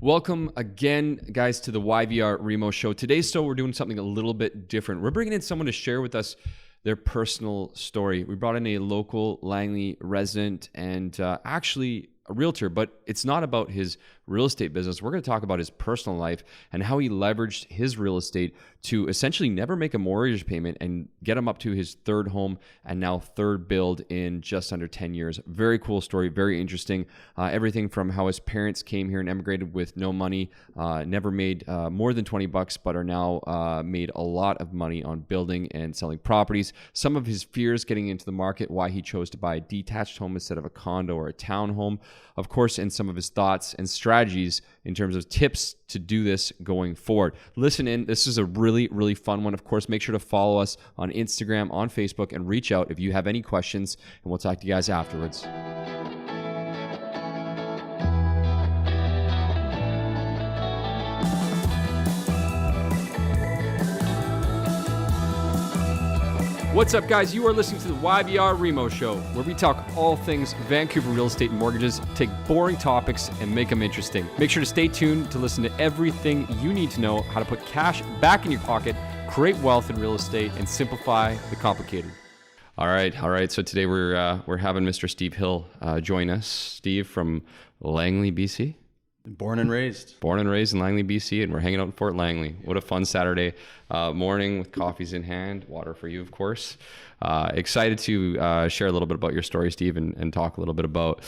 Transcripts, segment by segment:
Welcome again, guys, to the YVR REMO show. Today's show, we're doing something a little bit different. We're bringing in someone to share with us their personal story. We brought in a local Langley resident and actually a realtor, but it's not about his real estate business. We're going to talk about his personal life and how he leveraged his real estate to essentially never make a mortgage payment and get him up to his third home and now third build in just under 10 years. Very cool story, very interesting. Everything from how his parents came here and emigrated with no money, never made more than 20 bucks, but are now made a lot of money on building and selling properties. Some of his fears getting into the market, why he chose to buy a detached home instead of a condo or a townhome, of course, and some of his thoughts and strategies in terms of tips to do this going forward. Listen in. This is a really, really fun one. Of course, make sure to follow us on Instagram, on Facebook, and reach out if you have any questions, and we'll talk to you guys afterwards. What's up, guys? You are listening to the YVR REMO show, where we talk all things Vancouver real estate and mortgages, take boring topics and make them interesting. Make sure to stay tuned to listen to everything you need to know how to put cash back in your pocket, create wealth in real estate, and simplify the complicated. All right. So today we're having Mr. Steve Hill join us. Steve from Langley, BC. Born and raised in Langley, BC, and we're hanging out in Fort Langley. What a fun Saturday morning with coffees in hand, water for you, of course. Excited to share a little bit about your story, Steve, and talk a little bit about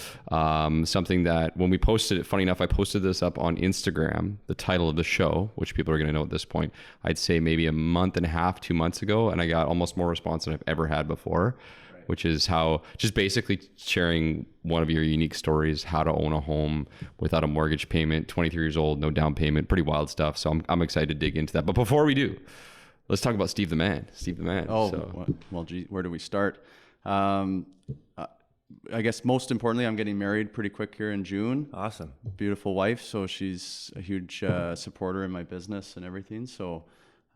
something that when we posted it, funny enough, I posted this up on Instagram, the title of the show, which people are going to know at this point, I'd say maybe a month and a half, 2 months ago, and I got almost more response than I've ever had before. Which is how, just basically sharing one of your unique stories, how to own a home without a mortgage payment, 23 years old, no down payment, pretty wild stuff. So I'm excited to dig into that. But before we do, let's talk about Steve the Man. Well, gee, where do we start? I guess most importantly, I'm getting married pretty quick here in June. Awesome. Beautiful wife. So she's a huge supporter in my business and everything. So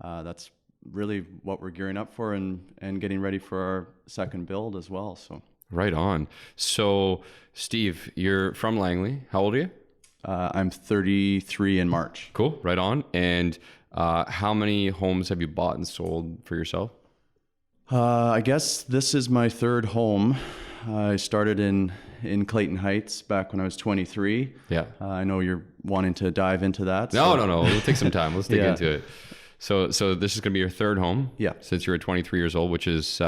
that's really what we're gearing up for and getting ready for our second build as well. So right on. So Steve, you're from Langley. How old are you? I'm 33 in March. Cool. Right on. And how many homes have you bought and sold for yourself? I guess this is my third home. I started in Clayton Heights back when I was 23. Yeah. I know you're wanting to dive into that. No. We'll take some time. Let's dig into it. So this is going to be your third home, yeah, since you're 23 years old, which is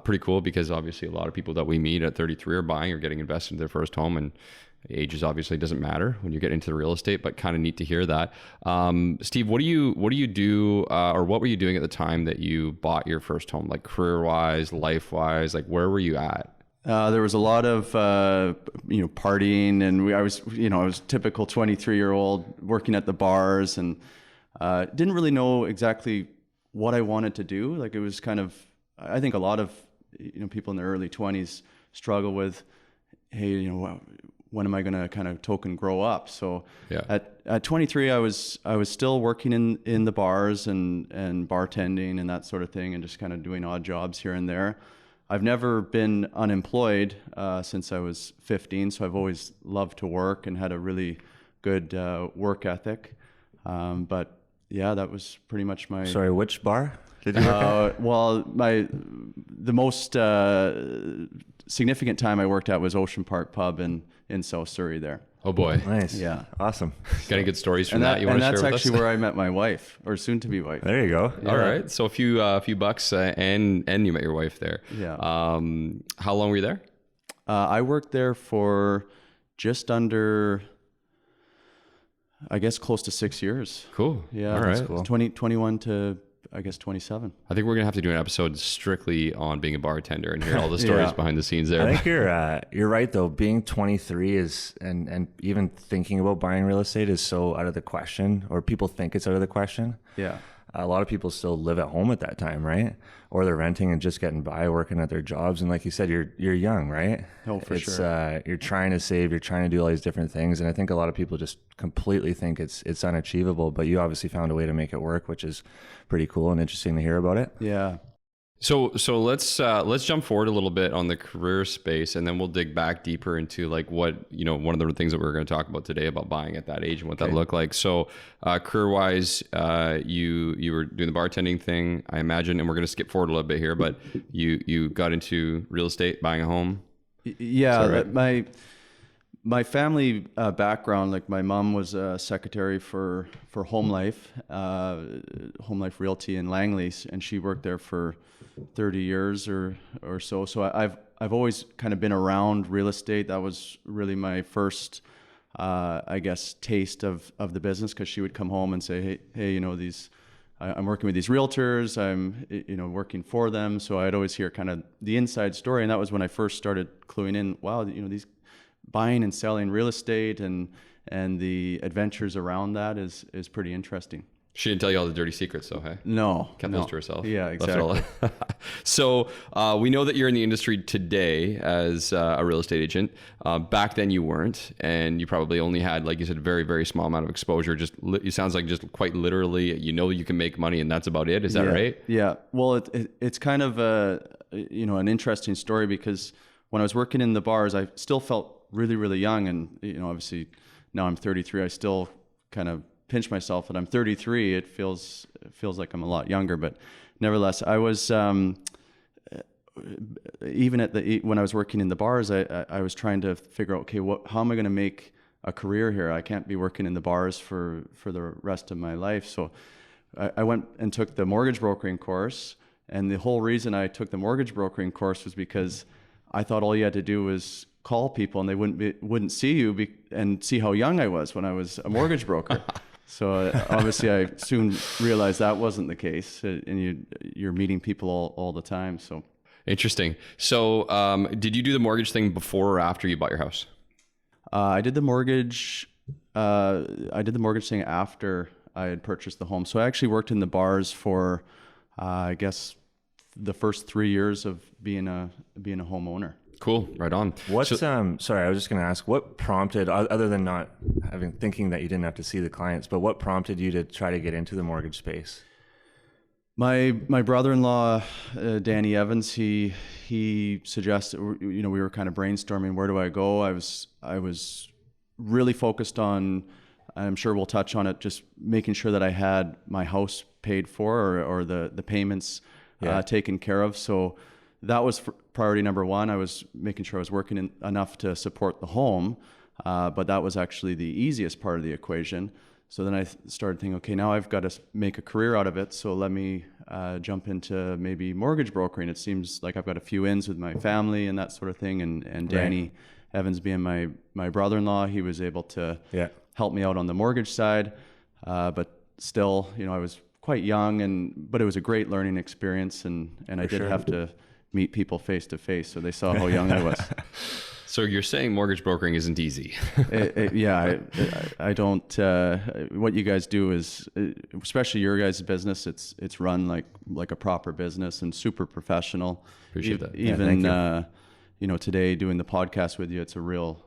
pretty cool because obviously a lot of people that we meet at 33 are buying or getting invested in their first home, and ages obviously doesn't matter when you get into the real estate, but kind of neat to hear that. Steve, what do you do, or what were you doing at the time that you bought your first home, like career-wise, life-wise, like where were you at? There was a lot of partying, and I was typical 23-year-old working at the bars and. Didn't really know exactly what I wanted to do. Like it was kind of, I think a lot of, people in their early 20s struggle with, hey, when am I going to kind of token grow up? So yeah. At 23, I was still working in the bars and bartending and that sort of thing, and just kind of doing odd jobs here and there. I've never been unemployed since I was 15. So I've always loved to work and had a really good work ethic. But yeah, that was pretty much my... Sorry, which bar did you work at? Well, the most significant time I worked at was Ocean Park Pub in South Surrey there. Oh boy. Nice. Yeah. Awesome. Got any good stories from that you want to share with us? And that's actually where I met my wife, or soon-to-be wife. There you go. Yeah. All right. So a few bucks and you met your wife there. Yeah. How long were you there? I worked there for just under... I guess close to 6 years. Cool. Yeah. All right. Cool. 21 to, I guess, 27. I think we're going to have to do an episode strictly on being a bartender and hear all the stories behind the scenes there. I think you're right though. Being 23 is, and even thinking about buying real estate is so out of the question, or people think it's out of the question. Yeah. A lot of people still live at home at that time, right? Or they're renting and just getting by, working at their jobs. And like you said, you're young, right? Oh, for sure. You're trying to save, you're trying to do all these different things. And I think a lot of people just completely think it's unachievable, but you obviously found a way to make it work, which is pretty cool and interesting to hear about it. Yeah. So let's jump forward a little bit on the career space, and then we'll dig back deeper into like what, one of the things that we're going to talk about today about buying at that age and what that looked like. So career wise, you were doing the bartending thing, I imagine, and we're going to skip forward a little bit here, but you got into real estate, buying a home. Yeah, right? My family background, like my mom was a secretary for Home Life Realty in Langley, and she worked there for 30 years or so. So I've always kind of been around real estate. That was really my first, I guess, taste of the business, because she would come home and say, hey, I'm working with these realtors. I'm working for them. So I'd always hear kind of the inside story, and that was when I first started cluing in. Wow, these buying and selling real estate and the adventures around that is pretty interesting. She didn't tell you all the dirty secrets, though, hey? No. Kept those to herself. Yeah, exactly. So we know that you're in the industry today as a real estate agent. Back then you weren't, and you probably only had, like you said, very, very small amount of exposure. It sounds like just quite literally, you can make money and that's about it. Is that right? Yeah. Well, it's kind of an interesting story, because when I was working in the bars, I still felt really, really young. And, obviously now I'm 33, I still kind of pinch myself that I'm 33. It feels like I'm a lot younger, but nevertheless, I was, even when I was working in the bars, I was trying to figure out, okay, how am I going to make a career here? I can't be working in the bars for the rest of my life. So I went and took the mortgage brokering course. And the whole reason I took the mortgage brokering course was because I thought all you had to do was call people and they wouldn't see you and see how young I was when I was a mortgage broker. So obviously I soon realized that wasn't the case, and you're meeting people all the time. So interesting. So did you do the mortgage thing before or after you bought your house? I did the mortgage. I did the mortgage thing after I had purchased the home. So I actually worked in the bars for, I guess, the first 3 years of being a homeowner. Cool. Right on. Sorry, I was just going to ask, what prompted, other than not thinking that you didn't have to see the clients, but what prompted you to try to get into the mortgage space? My brother-in-law, Danny Evans, he suggested, we were kind of brainstorming, where do I go? I was really focused on, I'm sure we'll touch on it, just making sure that I had my house paid for or the payments taken care of. So that was priority number one. I was making sure I was working enough to support the home, but that was actually the easiest part of the equation. So then I started thinking, okay, now I've got to make a career out of it. So let me jump into maybe mortgage brokering. It seems like I've got a few ins with my family and that sort of thing. And Danny Evans being my brother-in-law, he was able to help me out on the mortgage side. But still, I was quite young, but it was a great learning experience. And I did have to meet people face to face, so they saw how young I was. So you're saying mortgage brokering isn't easy? I don't. What you guys do is, especially your guys' business, it's run like a proper business and super professional. Appreciate that. Even today doing the podcast with you, it's a real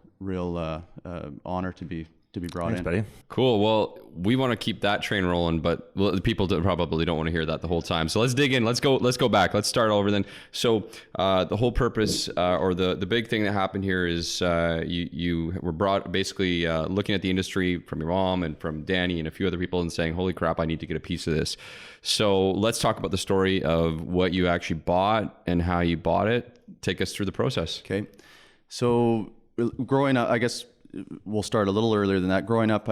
honor to be brought in. Buddy. Cool. Well, we want to keep that train rolling, but the people probably don't want to hear that the whole time. So let's dig in. Let's go back. Let's start over then. So the whole purpose or the big thing that happened here is you were brought basically looking at the industry from your mom and from Danny and a few other people and saying, holy crap, I need to get a piece of this. So let's talk about the story of what you actually bought and how you bought it. Take us through the process. Okay. So growing up, I guess we'll start a little earlier than that. Growing up,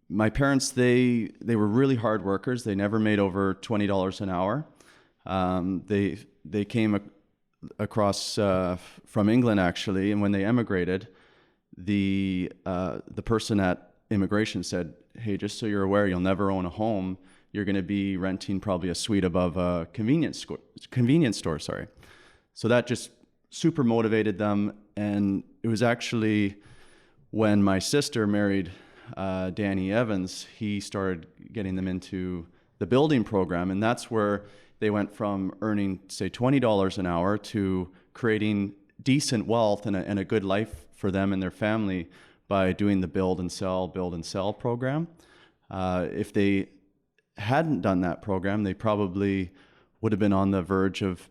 my parents, they were really hard workers. They never made over $20 an hour. They came across from England actually, and when they emigrated, the person at immigration said, "Hey, just so you're aware, you'll never own a home. You're going to be renting probably a suite above a convenience store." Sorry. So that just super motivated them, and it was actually when my sister married Danny Evans, he started getting them into the building program, and that's where they went from earning, say, $20 an hour to creating decent wealth and a good life for them and their family by doing the build and sell program. If they hadn't done that program, they probably would have been on the verge of,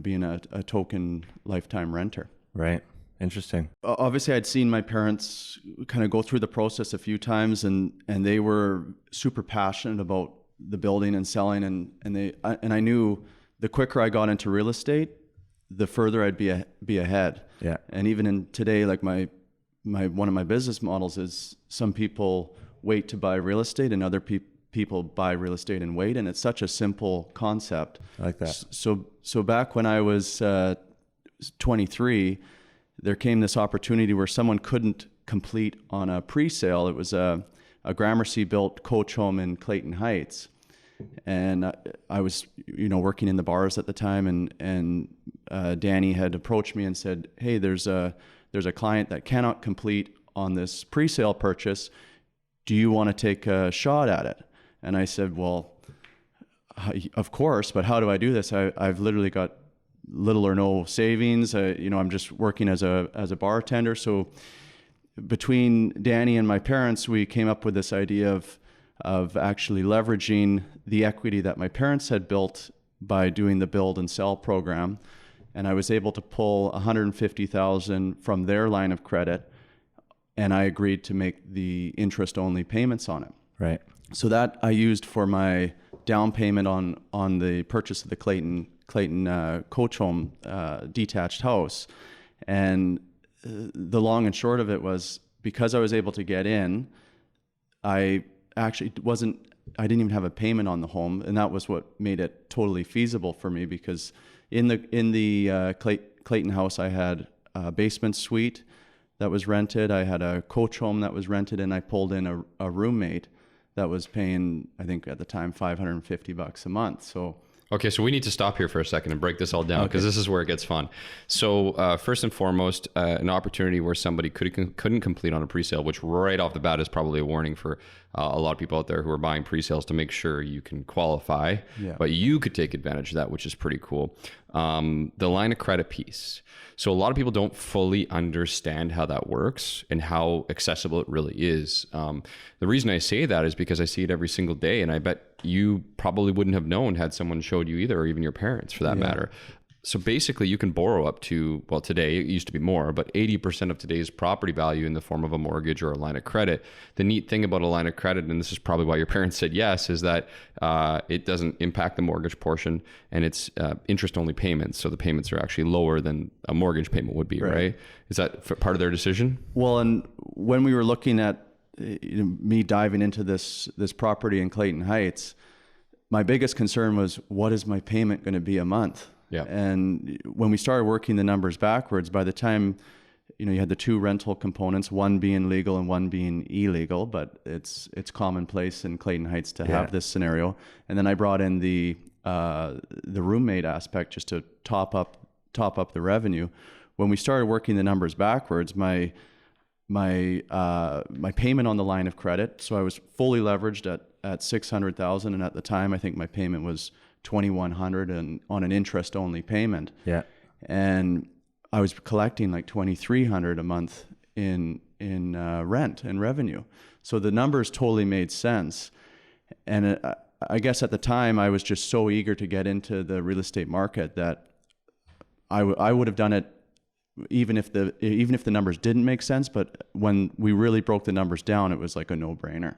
being a token lifetime renter. Right. Interesting. Obviously, I'd seen my parents kind of go through the process a few times, and they were super passionate about the building and selling, and I knew the quicker I got into real estate, the further I'd be ahead. Yeah. And even in today, like my one of my business models is some people wait to buy real estate, and other people buy real estate and wait, and it's such a simple concept. I like that. So back when I was 23, there came this opportunity where someone couldn't complete on a pre-sale. It was a Gramercy built coach home in Clayton Heights. And I was, working in the bars at the time, and Danny had approached me and said, "Hey, there's a client that cannot complete on this pre-sale purchase. Do you want to take a shot at it?" And I said, "Well, of course, but how do I do this? I've literally got little or no savings. I'm just working as a bartender." So between Danny and my parents, we came up with this idea of actually leveraging the equity that my parents had built by doing the build and sell program. And I was able to pull $150,000 from their line of credit, and I agreed to make the interest only payments on it. Right. So that I used for my down payment on the purchase of the Clayton coach home detached house. And the long and short of it was, because I was able to get in, I didn't even have a payment on the home, and that was what made it totally feasible for me, because in the Clayton house, I had a basement suite that was rented, I had a coach home that was rented, and I pulled in a roommate that was paying, I think at the time, $550 a month. So Okay, so we need to stop here for a second and break this all down, because this is where it gets fun. So first and foremost, an opportunity where somebody couldn't complete on a presale, which right off the bat is probably a warning for a lot of people out there who are buying presales to make sure you can qualify. Yeah. But you could take advantage of that, which is pretty cool. The line of credit piece. So a lot of people don't fully understand how that works and how accessible it really is. The reason I say that is because I see it every single day, and I bet you probably wouldn't have known had someone showed you either, or even your parents for that matter. So basically you can borrow up to, well, today it used to be more, but 80% of today's property value in the form of a mortgage or a line of credit. The neat thing about a line of credit, and this is probably why your parents said yes, is that it doesn't impact the mortgage portion, and it's interest only payments. So the payments are actually lower than a mortgage payment would be, right? Is that part of their decision? Well, and when we were looking at me diving into this property in Clayton Heights, my biggest concern was, what is my payment going to be a month? Yeah. And when we started working the numbers backwards, by the time, you had the two rental components, one being legal and one being illegal, but it's commonplace in Clayton Heights to have this scenario. And then I brought in the roommate aspect just to top up the revenue. When we started working the numbers backwards, my payment on the line of credit, so I was fully leveraged at $600,000, and at the time I think my payment was $2,100 and on an interest only payment. Yeah. And I was collecting like $2,300 a month in rent and revenue. So the numbers totally made sense. And I guess at the time I was just so eager to get into the real estate market that I would have done it even if the numbers didn't make sense. But when we really broke the numbers down, it was like a no-brainer.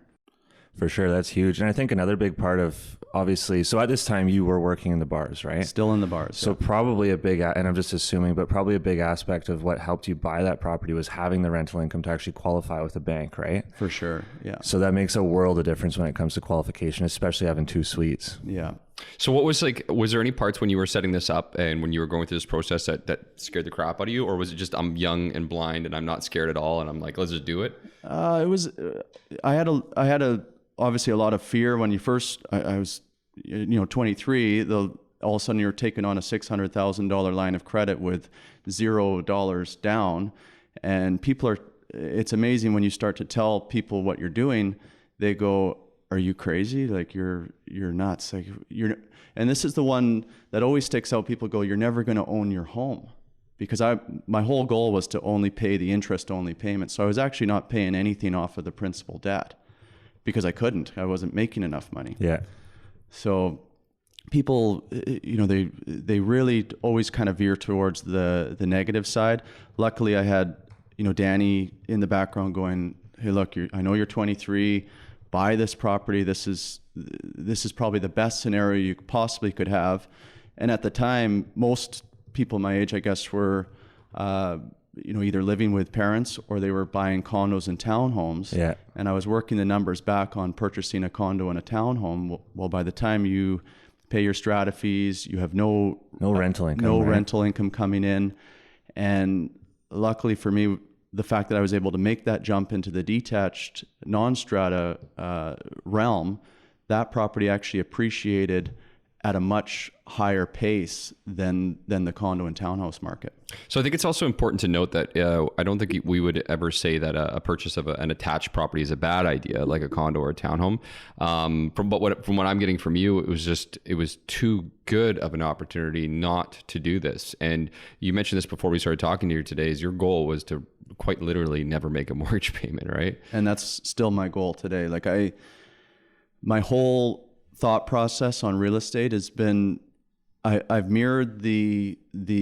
For sure. That's huge. And I think another big part of, obviously, so at this time you were working in the bars, right? Still in the bars. So probably a big, and I'm just assuming, but probably a big aspect of what helped you buy that property was having the rental income to actually qualify with a bank, right? For sure. Yeah. So that makes a world of difference when it comes to qualification, especially having two suites. Yeah. So what was there any parts when you were setting this up and when you were going through this process that scared the crap out of you? Or was it just, I'm young and blind and I'm not scared at all and I'm like, let's just do it? It was, I had obviously a lot of fear when you first, I was, 23, all of a sudden you're taking on a $600,000 line of credit with $0 down. And it's amazing when you start to tell people what you're doing, they go, are you crazy? Like you're nuts. Like and this is the one that always sticks out. People go, you're never going to own your home, because my whole goal was to only pay the interest only payment. So I was actually not paying anything off of the principal debt because I couldn't. I wasn't making enough money. Yeah. So people, they really always kind of veer towards the negative side. Luckily, I had, Danny in the background going, hey, look, I know you're 23, buy this property. This is probably the best scenario you possibly could have. And at the time, most people my age, I guess, were, either living with parents or they were buying condos and townhomes. Yeah. And I was working the numbers back on purchasing a condo and a townhome. Well, by the time you pay your strata fees, you have no rental income, rental income coming in. And luckily for me, the fact that I was able to make that jump into the detached non-strata realm, that property actually appreciated at a much higher pace than the condo and townhouse market. So I think it's also important to note that I don't think we would ever say that a purchase of an attached property is a bad idea, like a condo or a townhome. From what I'm getting from you, it was too good of an opportunity not to do this. And you mentioned this before we started talking to you today. Is your goal was to quite literally never make a mortgage payment, right? And that's still my goal today. Like my whole thought process on real estate has been, I've mirrored the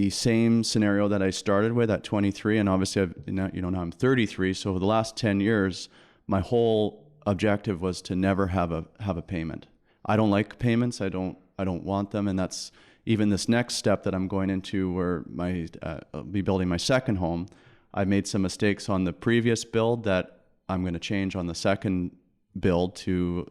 same scenario that I started with at 23, and obviously now I'm 33. So over the last 10 years, my whole objective was to never have a payment. I don't like payments. I don't want them, and that's even this next step that I'm going into, where I'll be building my second home. I made some mistakes on the previous build that I'm going to change on the second build to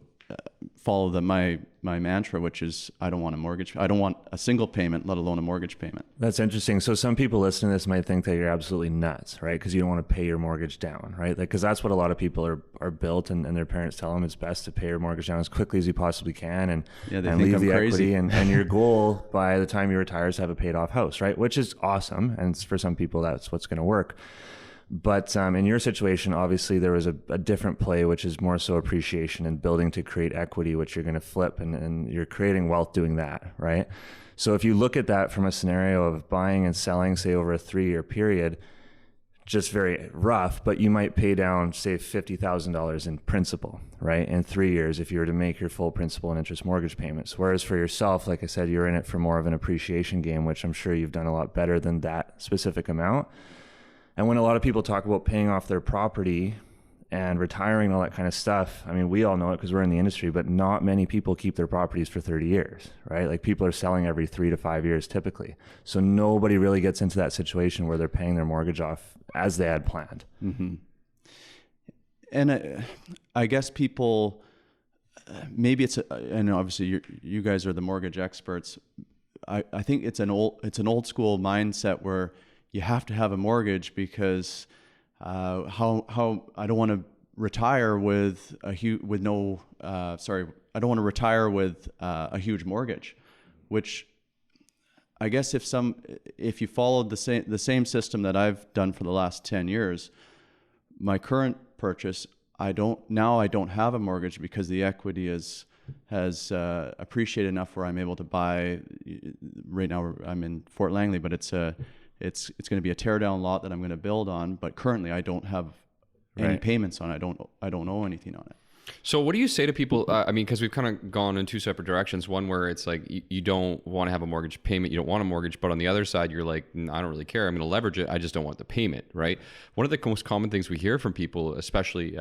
follow my mantra, which is I don't want a mortgage. I don't want a single payment, let alone a mortgage payment. That's interesting. So some people listening to this might think that you're absolutely nuts, right? Because you don't want to pay your mortgage down, right? Like, because that's what a lot of people are built, and their parents tell them it's best to pay your mortgage down as quickly as you possibly can, and leave the equity. And your goal by the time you retire is to have a paid off house, right? Which is awesome. And for some people, that's what's going to work. But in your situation, obviously there was a different play, which is more so appreciation and building to create equity, which you're going to flip, and you're creating wealth doing that, right? So if you look at that from a scenario of buying and selling, say over a 3-year period, just very rough, but you might pay down, say, $50,000 in principal, right? In 3 years, if you were to make your full principal and interest mortgage payments. Whereas for yourself, like I said, you're in it for more of an appreciation game, which I'm sure you've done a lot better than that specific amount. And when a lot of people talk about paying off their property and retiring and all that kind of stuff, I mean, we all know it because we're in the industry, but not many people keep their properties for 30 years, right? Like, people are selling every 3 to 5 years typically. So nobody really gets into that situation where they're paying their mortgage off as they had planned. Mm-hmm. And I guess people, maybe and obviously you guys are the mortgage experts. I think it's an old school mindset where you have to have a mortgage because how I don't want to retire with a huge mortgage, which I guess if you followed the same system that I've done for the last 10 years, my current purchase, I don't have a mortgage because the equity has appreciated enough where I'm able to buy. Right now I'm in Fort Langley, but it's going to be a tear down lot that I'm going to build on, but currently I don't have any payments on it. I don't owe anything on it. So what do you say to people? I mean, because we've kind of gone in two separate directions. One where it's like you don't want to have a mortgage payment, you don't want a mortgage, but on the other side, you're like, I don't really care. I'm going to leverage it. I just don't want the payment, right? One of the most common things we hear from people, especially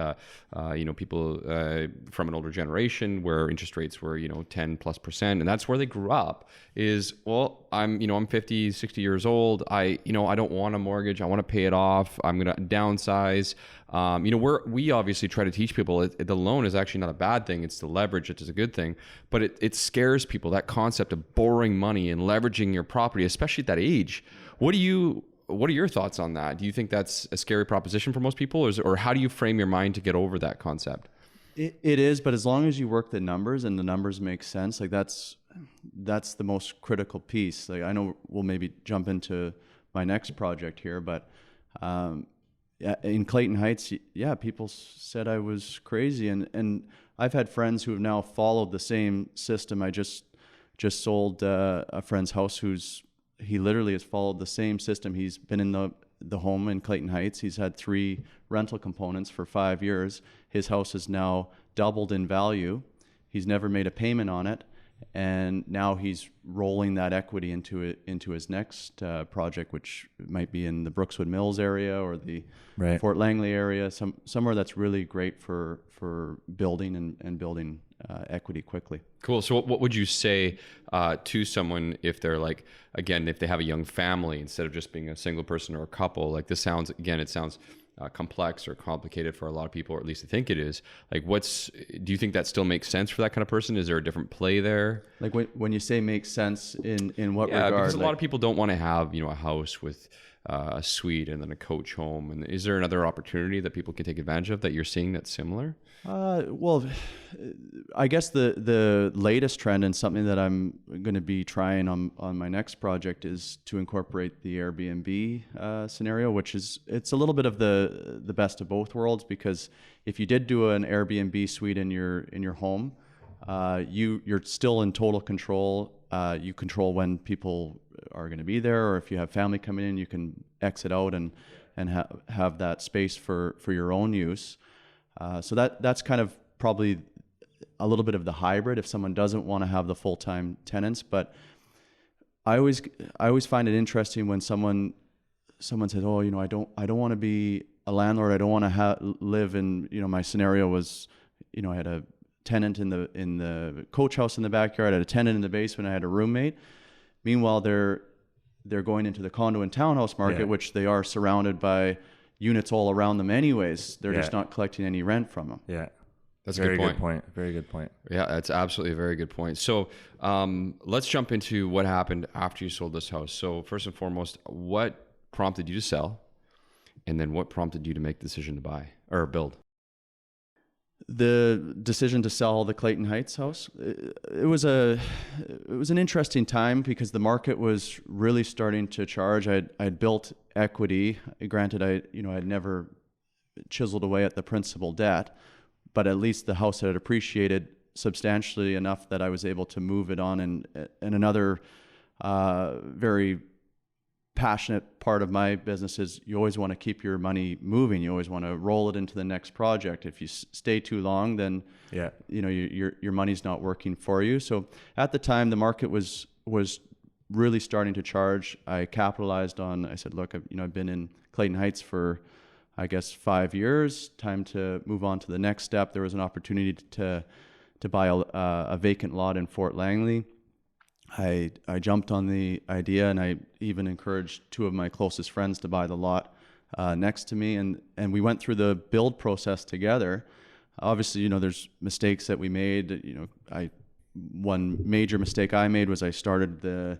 people from an older generation where interest rates were 10+%, and that's where they grew up, is, well, I'm 50, 60 years old. I don't want a mortgage. I want to pay it off. I'm going to downsize. We obviously try to teach people the loan is actually not a bad thing. It's the leverage, which is a good thing, but it scares people, that concept of borrowing money and leveraging your property, especially at that age. What are your thoughts on that? Do you think that's a scary proposition for most people, or how do you frame your mind to get over that concept? It is, but as long as you work the numbers and the numbers make sense, like that's the most critical piece. Like, I know we'll maybe jump into my next project here, but in Clayton Heights, people said I was crazy, and I've had friends who have now followed the same system. I just sold a friend's house he literally has followed the same system. He's been in the home in Clayton Heights. He's had 3 rental components for 5 years. His house has now doubled in value. He's never made a payment on it, and now he's rolling that equity into his next project, which might be in the Brookswood Mills area or the Right. Fort Langley area, somewhere that's really great for building and building equity quickly. Cool. So what would you say to someone if they're like, again, if they have a young family instead of just being a single person or a couple? Like this sounds, again, it sounds complex or complicated for a lot of people, or at least I think it is. Like, do you think that still makes sense for that kind of person? Is there a different play there? Like when you say makes sense in what Yeah, regard? because a lot of people don't want to have, a house with a suite and then a coach home. And is there another opportunity that people can take advantage of that you're seeing that's similar? Well, I guess the latest trend and something that I'm going to be trying on my next project is to incorporate the Airbnb scenario, which it's a little bit of the best of both worlds, because if you did do an Airbnb suite in your home, you're still in total control. You control when people are going to be there, or if you have family coming in, you can exit out and have that space for your own use. So that's kind of probably a little bit of the hybrid if someone doesn't want to have the full-time tenants. But I always find it interesting when someone says, "Oh, I don't want to be a landlord. I don't want to live in, my scenario was, I had a tenant in the coach house in the backyard, I had a tenant in the basement, I had a roommate." Meanwhile, they're going into the condo and townhouse market, which they are surrounded by units all around them anyways. They're just not collecting any rent from them. Yeah. That's Very a good point. Very good point. Yeah, that's absolutely a very good point. So let's jump into what happened after you sold this house. So first and foremost, what prompted you to sell? And then what prompted you to make the decision to buy or build? The decision to sell the Clayton Heights house, it was an interesting time because the market was really starting to charge. I'd built equity. Granted, I'd never chiseled away at the principal debt, but at least the house had appreciated substantially enough that I was able to move it on. And another very passionate part of my business is you always want to keep your money moving. You always want to roll it into the next project. If you stay too long, then your money's not working for you. So at the time, the market was really starting to charge. I capitalized on. I said, look, I've been in Clayton Heights for, I guess, 5 years. Time to move on to the next step. There was an opportunity to buy a vacant lot in Fort Langley. I jumped on the idea, and I even encouraged two of my closest friends to buy the lot next to me, and we went through the build process together. Obviously, there's mistakes that we made. One major mistake I made was I started the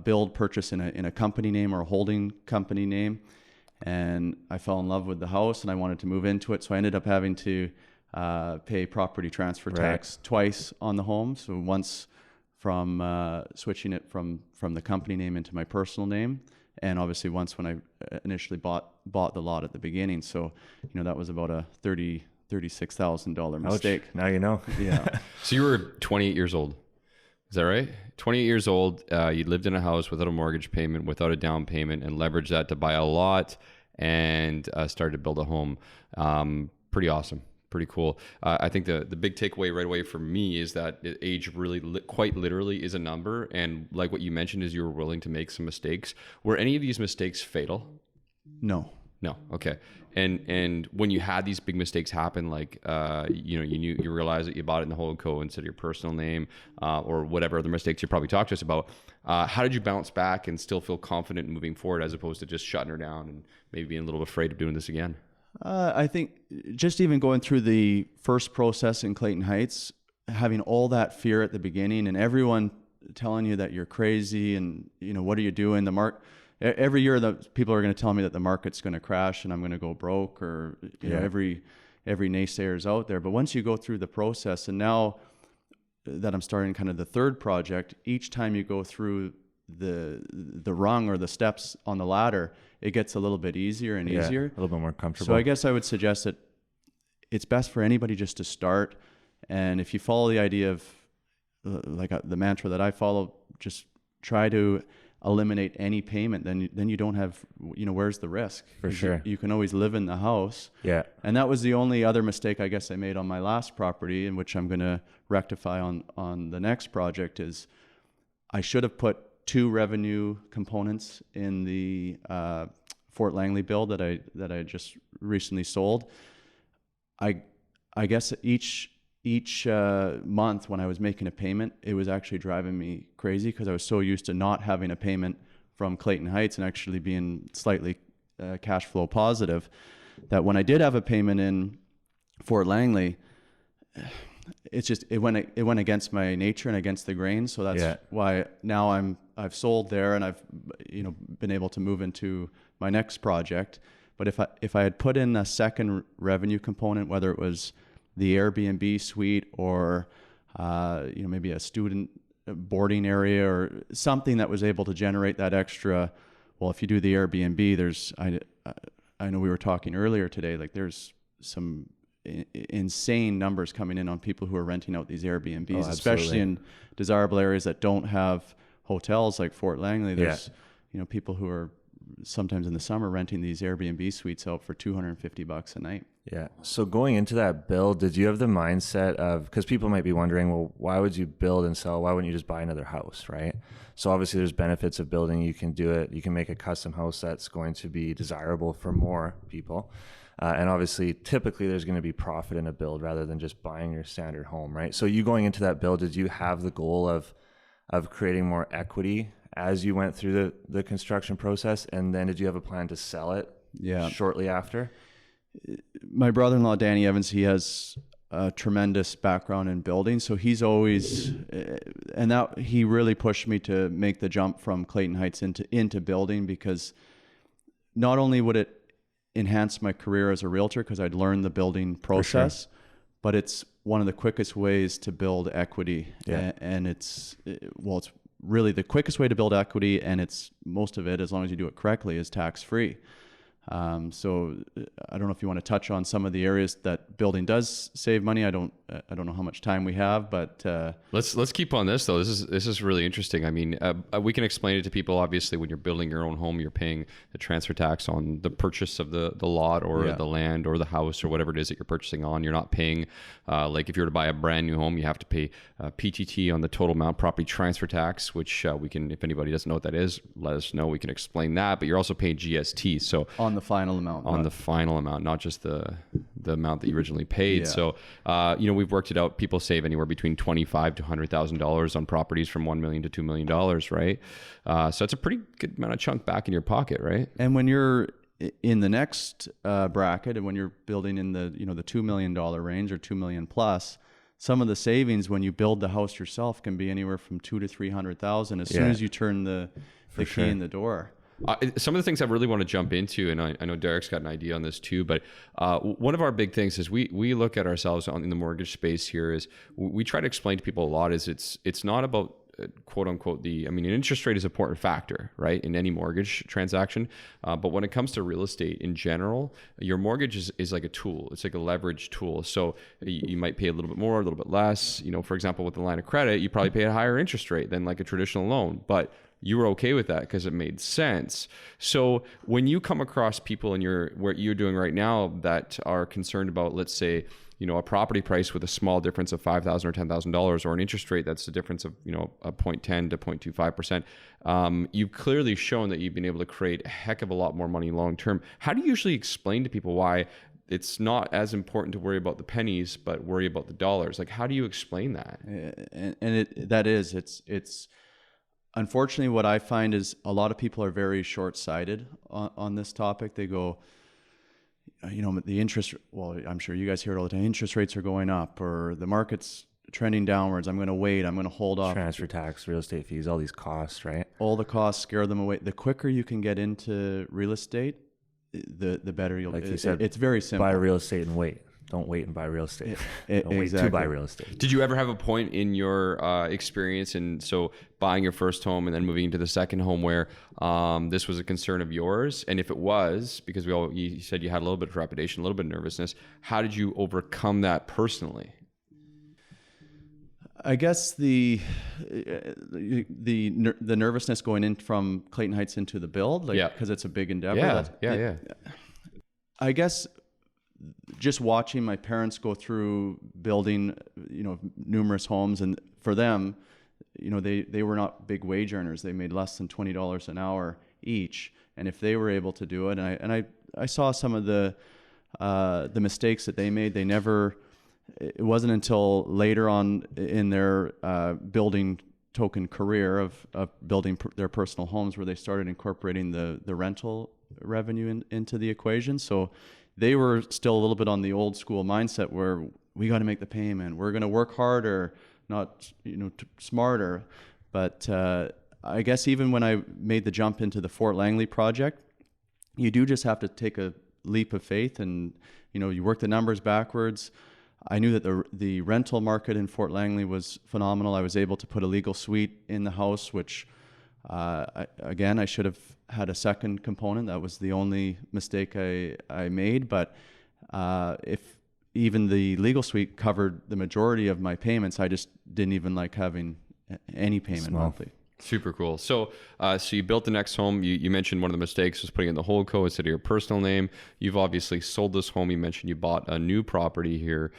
build purchase in a company name or a holding company name, and I fell in love with the house and I wanted to move into it, so I ended up having to pay property transfer tax twice on the home. So once from switching it from the company name into my personal name, and obviously once when I initially bought the lot at the beginning. So that was about a $36,000 mistake. Ouch. Now you know. Yeah. So you were 28 years old. Is that right? 28 years old. You lived in a house without a mortgage payment, without a down payment, and leveraged that to buy a lot and started to build a home. Pretty awesome. Pretty cool. I think the big takeaway right away for me is that age really quite literally is a number. And like what you mentioned is you were willing to make some mistakes. Were any of these mistakes fatal? No. Okay. And when you had these big mistakes happen, like, you realize that you bought it in the holdco instead of your personal name, or whatever other mistakes you probably talked to us about, how did you bounce back and still feel confident in moving forward as opposed to just shutting her down and maybe being a little afraid of doing this again? I think just even going through the first process in Clayton Heights, having all that fear at the beginning and everyone telling you that you're crazy and, what are you doing? Every year that people are going to tell me that the market's going to crash and I'm going to go broke, or every naysayer's out there. But once you go through the process, and now that I'm starting kind of the third project, each time you go through the rung or the steps on the ladder, it gets a little bit easier and easier. A little bit more comfortable. So I guess I would suggest that it's best for anybody just to start. And if you follow the idea of the mantra that I follow, just try to eliminate any payment, then you don't have, where's the risk? For sure. You can always live in the house. Yeah. And that was the only other mistake I guess I made on my last property, in which I'm going to rectify on the next project, is I should have put 2 revenue components in the Fort Langley bill that I just recently sold. I guess each month when I was making a payment, it was actually driving me crazy, because I was so used to not having a payment from Clayton Heights and actually being slightly cash flow positive, that when I did have a payment in Fort Langley, it went against my nature and against the grain. So that's why now I've sold there, and I've been able to move into my next project. But if I had put in a second revenue component, whether it was the Airbnb suite or maybe a student boarding area or something that was able to generate that extra. Well, if you do the Airbnb, I know we were talking earlier today, like there's some insane numbers coming in on people who are renting out these Airbnbs, especially in desirable areas that don't have hotels like Fort Langley. There's people who are sometimes in the summer renting these Airbnb suites out for $250 a night. Yeah. So going into that build, did you have the mindset of, because people might be wondering, well, why would you build and sell? Why wouldn't you just buy another house, right? So obviously there's benefits of building. You can do it. You can make a custom house that's going to be desirable for more people. And obviously, typically there's going to be profit in a build rather than just buying your standard home, right? So you going into that build, did you have the goal of creating more equity as you went through the construction process? And then did you have a plan to sell it shortly after? My brother-in-law, Danny Evans, he has a tremendous background in building. So he's always, and that he really pushed me to make the jump from Clayton Heights into building, because not only would it enhance my career as a realtor, because I'd learned the building process, but it's one of the quickest ways to build equity. And it's really the quickest way to build equity, and it's most of it, as long as you do it correctly, is tax-free. So I don't know if you want to touch on some of the areas that building does save money. I don't know how much time we have, but let's keep on this though. This is really interesting. I mean, we can explain it to people. Obviously, when you're building your own home, you're paying the transfer tax on the purchase of the lot or the land or the house or whatever it is that you're purchasing on. You're not paying like if you were to buy a brand new home, you have to pay PTT on the total amount property transfer tax, which we can, if anybody doesn't know what that is, let us know. We can explain that. But you're also paying GST. So on the final amount. On the final amount, not just the amount that you originally paid. So, we've worked it out. People save anywhere between $25,000 to $100,000 on properties from $1 million to $2 million, right? So it's a pretty good amount of chunk back in your pocket, right? And when you're in the next bracket, and when you're building in the the $2 million range or $2 million plus, some of the savings when you build the house yourself can be anywhere from $200,000 to $300,000 as soon as you turn the key in the door. Some of the things I really want to jump into, and I know Derek's got an idea on this too, but one of our big things is we look at ourselves in the mortgage space here is we try to explain to people a lot is it's not about quote unquote an interest rate is an important factor, right, in any mortgage transaction. But when it comes to real estate in general, your mortgage is like a tool. It's like a leverage tool. So you might pay a little bit more, a little bit less. For example, with the line of credit, you probably pay a higher interest rate than like a traditional loan, but you were okay with that because it made sense. So when you come across people in what you're doing right now that are concerned about, let's say, a property price with a small difference of $5,000 or $10,000, or an interest rate that's the difference of a 0.10 to 0.25%, you've clearly shown that you've been able to create a heck of a lot more money long term. How do you usually explain to people why it's not as important to worry about the pennies but worry about the dollars? Like, how do you explain that? It's unfortunately, what I find is a lot of people are very short-sighted on this topic. They go, the interest, well, I'm sure you guys hear it all the time, interest rates are going up, or the market's trending downwards. I'm going to wait. I'm going to hold off. Transfer tax, real estate fees, all these costs, right? All the costs scare them away. The quicker you can get into real estate, the better you'll. Like you said, it's very simple. Buy real estate and wait. Don't wait and buy real estate. Don't wait to buy real estate. Did you ever have a point in your experience, and so buying your first home and then moving into the second home, where this was a concern of yours? And if it was, because you said you had a little bit of trepidation, a little bit of nervousness, how did you overcome that personally? I guess the nervousness going in from Clayton Heights into the build, like, because it's a big endeavor. Yeah. I guess just watching my parents go through building, numerous homes, and for them, they were not big wage earners. They made less than $20 an hour each, and if they were able to do it, and I saw some of the mistakes that they made. It wasn't until later on in their building token career of building their personal homes where they started incorporating the rental revenue into the equation. So they were still a little bit on the old school mindset where we got to make the payment. We're going to work harder, not smarter. But I guess even when I made the jump into the Fort Langley project, you do just have to take a leap of faith, and you work the numbers backwards. I knew that the rental market in Fort Langley was phenomenal. I was able to put a legal suite in the house, which I should have had a second component. That was the only mistake I made. But if even the legal suite covered the majority of my payments, I just didn't even like having any payment monthly. Super cool. So you built the next home. You mentioned one of the mistakes was putting in the holdco instead of your personal name. You've obviously sold this home. You mentioned you bought a new property here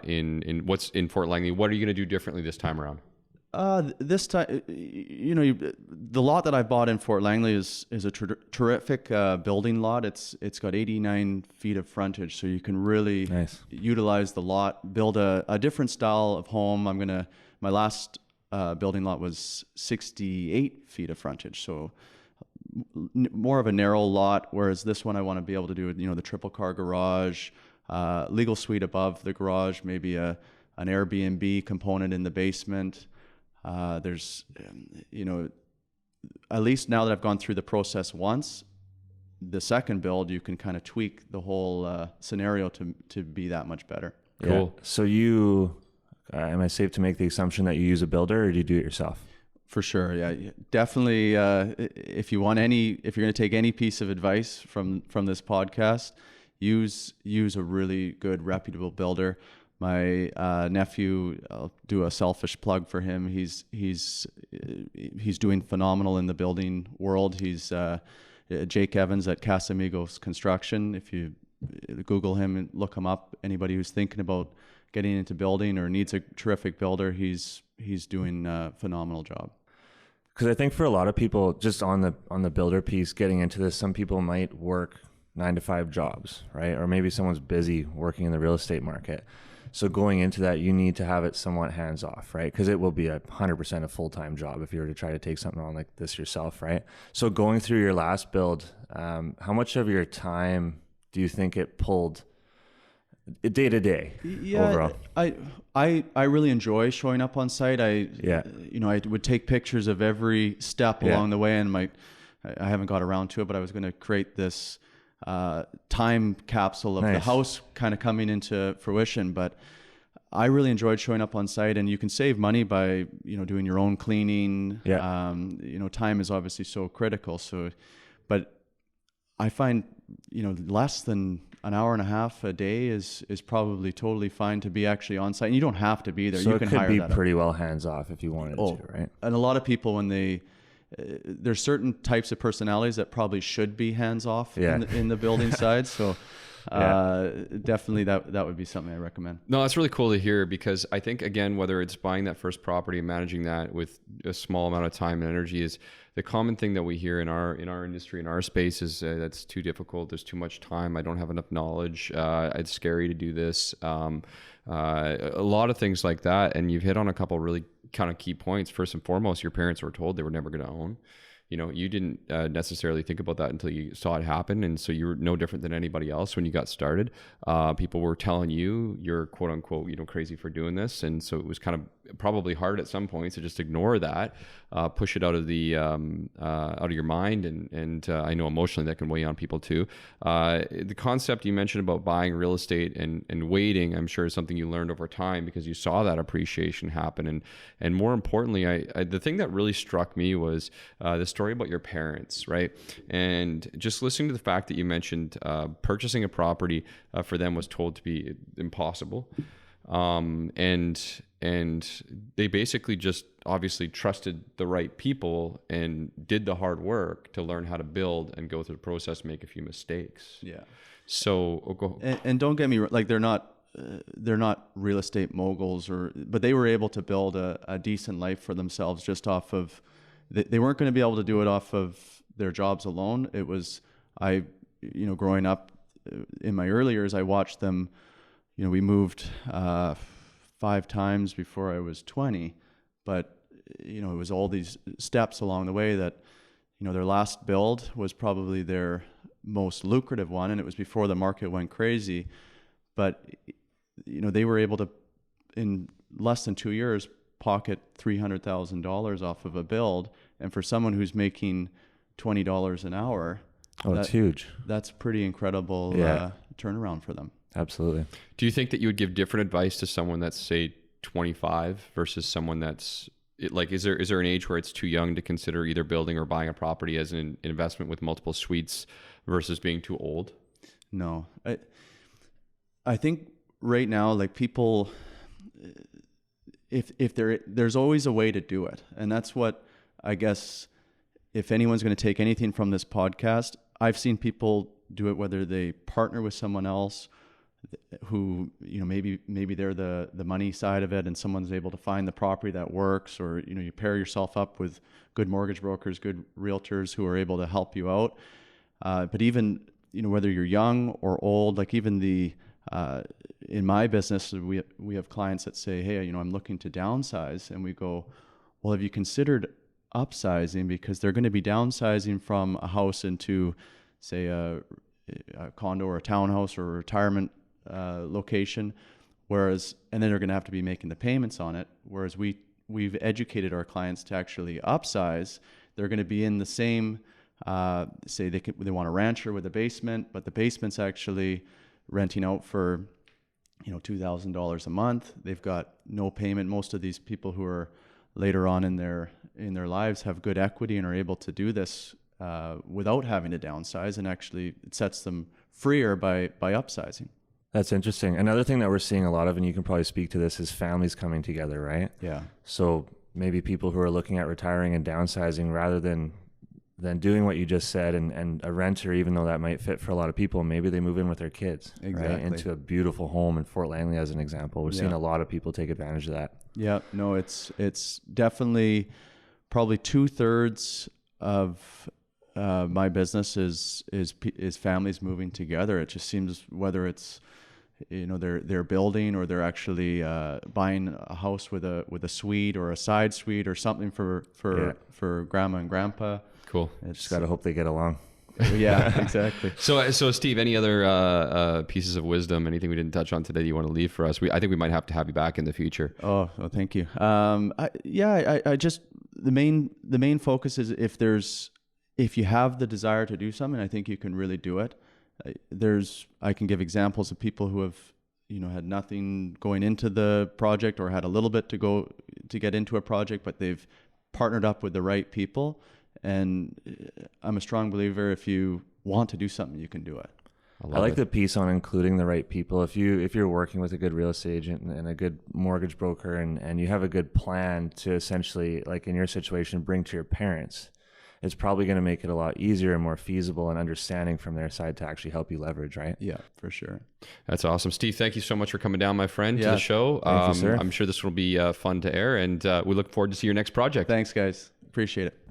in Fort Langley. What are you going to do differently this time around? This time, the lot that I bought in Fort Langley is a terrific building lot. It's got 89 feet of frontage, so you can really utilize the lot, build a different style of home. My last building lot was 68 feet of frontage, so more of a narrow lot, whereas this one I want to be able to do, the triple car garage, legal suite above the garage, maybe an Airbnb component in the basement. There's, at least now that I've gone through the process once, the second build, you can kind of tweak the whole scenario to be that much better. Cool. Yeah. So you... am I safe to make the assumption that you use a builder, or do you do it yourself? For sure, yeah, definitely. If you're going to take any piece of advice from this podcast, use a really good, reputable builder. My nephew, I'll do a selfish plug for him. He's doing phenomenal in the building world. He's Jake Evans at Casamigos Construction. If you Google him and look him up, anybody who's thinking about getting into building or needs a terrific builder, he's doing a phenomenal job. Because I think for a lot of people, just on the builder piece, getting into this, some people might work 9-to-5 jobs, right? Or maybe someone's busy working in the real estate market. So going into that, you need to have it somewhat hands off, right? Because it will be 100% a full-time job if you were to try to take something on like this yourself, right? So going through your last build, how much of your time do you think it pulled day to day overall? I really enjoy showing up on site. I would take pictures of every step along the way, and I haven't got around to it, but I was going to create this time capsule of the house kind of coming into fruition. But I really enjoyed showing up on site, and you can save money by doing your own cleaning. Time is obviously so critical. So, but I find less than an hour and a half a day is probably totally fine to be actually on site. And you don't have to be there. So you can it could hire be that pretty well hands off if you wanted to, right? And a lot of people, when there's certain types of personalities that probably should be hands off in the building side. So definitely that would be something I recommend. No, that's really cool to hear, because I think, again, whether it's buying that first property and managing that with a small amount of time and energy, is the common thing that we hear in our industry, in our space, is that's too difficult. There's too much time. I don't have enough knowledge. It's scary to do this. A lot of things like that. And you've hit on a couple really kind of key points. First and foremost, your parents were told they were never going to own. You didn't necessarily think about that until you saw it happen. And so you're no different than anybody else when you got started. People were telling you you're quote unquote, crazy for doing this. And so it was kind of probably hard at some points to just ignore that, push it out of your mind. And I know emotionally that can weigh on people too. The concept you mentioned about buying real estate and waiting, I'm sure is something you learned over time because you saw that appreciation happen. And more importantly, the thing that really struck me was the story about your parents, right? And just listening to the fact that you mentioned purchasing a property for them was told to be impossible. And and they basically just obviously trusted the right people and did the hard work to learn how to build and go through the process, make a few mistakes. Yeah. So And don't get me wrong, like they're not real estate moguls, but they were able to build a decent life for themselves just off of, they weren't going to be able to do it off of their jobs alone. It was, growing up in my early years, I watched them, we moved 5 times before I was 20, but it was all these steps along the way that, their last build was probably their most lucrative one, and it was before the market went crazy. But they were able to, in less than 2 years, pocket $300,000 off of a build. And for someone who's making $20 an hour, it's huge. That's pretty incredible turnaround for them. Absolutely. Do you think that you would give different advice to someone that's, say, 25 versus someone that's like, is there an age where it's too young to consider either building or buying a property as an investment with multiple suites versus being too old? No, I think right now, like people, if there's always a way to do it. And that's what, I guess, if anyone's going to take anything from this podcast, I've seen people do it, whether they partner with someone else who, maybe they're the money side of it, and someone's able to find the property that works, or, you pair yourself up with good mortgage brokers, good realtors who are able to help you out. But even, whether you're young or old, like even in my business, we have clients that say, hey, I'm looking to downsize. And we go, well, have you considered upsizing? Because they're going to be downsizing from a house into, say, a condo or a townhouse or a retirement location, and then they're going to have to be making the payments on it. Whereas we've educated our clients to actually upsize. They're going to be in the same, say they want a rancher with a basement, but the basement's actually renting out for, $2,000 a month. They've got no payment. Most of these people who are later on in their lives have good equity and are able to do this without having to downsize, and actually it sets them freer by upsizing. That's interesting. Another thing that we're seeing a lot of, and you can probably speak to this, is families coming together, right? Yeah. So maybe people who are looking at retiring and downsizing, rather than doing what you just said, and a renter, even though that might fit for a lot of people, maybe they move in with their kids, exactly, right, into a beautiful home in Fort Langley, as an example. We're seeing a lot of people take advantage of that. Yeah, no, it's definitely probably 2/3 of my business is families moving together. It just seems, whether it's they're building, or they're actually buying a house with a suite or a side suite or something for grandma and grandpa. Cool. Just got to hope they get along. Yeah, exactly. So Steve, any other pieces of wisdom, anything we didn't touch on today that you want to leave for us? I think we might have to have you back in the future. Oh, well, thank you. I just, the main focus is, if you have the desire to do something, I think you can really do it. I can give examples of people who have, had nothing going into the project, or had a little bit to get into a project, but they've partnered up with the right people. And I'm a strong believer, if you want to do something, you can do it. I like the piece on including the right people. If you're working with a good real estate agent and a good mortgage broker, and you have a good plan to essentially, like in your situation, bring to your parents, it's probably going to make it a lot easier and more feasible and understanding from their side to actually help you leverage, right? Yeah, for sure. That's awesome. Steve, thank you so much for coming down, my friend, to the show. Thank you, sir. I'm sure this will be fun to air, and we look forward to see your next project. Thanks, guys. Appreciate it.